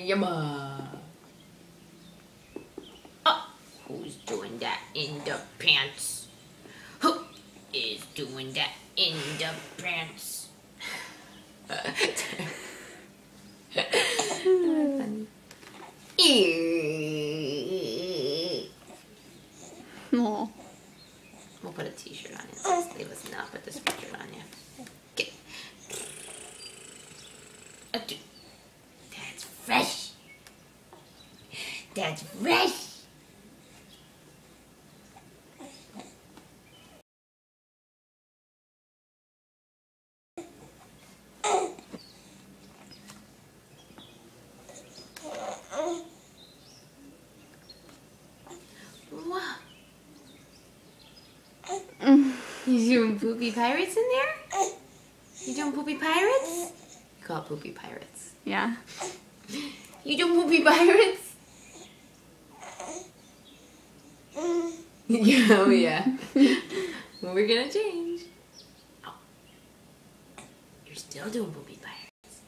Yumma. Oh, who's doing that in the pants? Who is doing that in the pants? Funny. No. We'll put a t-shirt on it. Leave us not put this picture on you. Okay. That's fresh. That's fresh. Wow. You doing poopy pirates in there? You doing poopy pirates? You call it poopy pirates. Yeah. You doing poopy pirates? Yeah, oh yeah. Well, we're gonna change. Oh. You're still doing poopy pirates.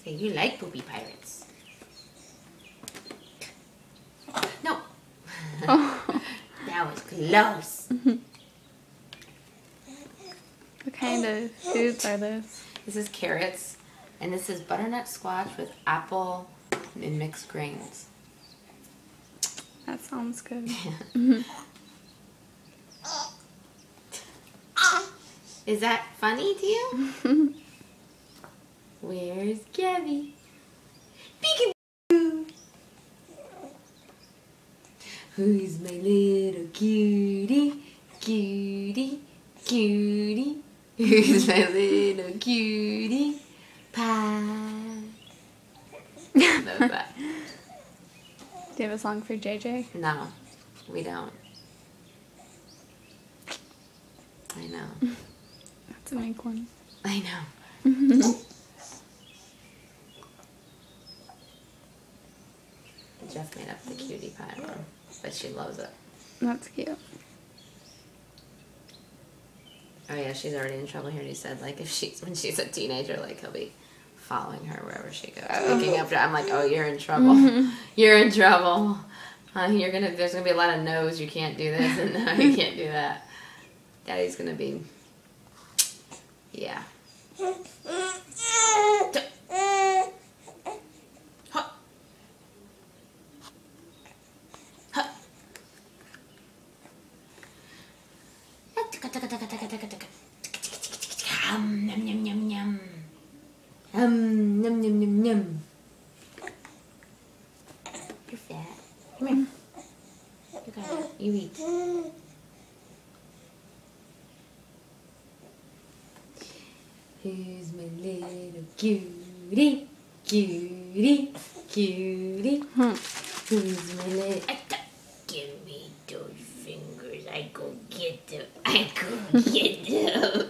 Say you like poopy pirates. No. Oh. That was close. What kind of foods are those? This is carrots, and this is butternut squash with apple and mixed grains. That sounds good. Is that funny to you? Where's Gabby? Peekaboo! Who's my little cutie? Cutie, cutie. Who's my little cutie? Pie. Love that. Do you have a song for JJ? No, we don't. I know. That's a make one. I know. Jeff made up the cutie pie one, but she loves it. That's cute. Oh yeah, she's already in trouble here. He said like when she's a teenager, like he'll be following her wherever she goes, looking after. I'm like, oh, you're in trouble. You're in trouble. There's gonna be a lot of no's. You can't do this, and no, you can't do that. Daddy's gonna be, yeah. Yum, yum, yum, yum, yum. Yum, yum, yum, yum, yum. You're fat. Come here. You got it. You eat. Who's my little cutie? Cutie, cutie. Who's my little... Give me those fingers. I go get them. I go get them.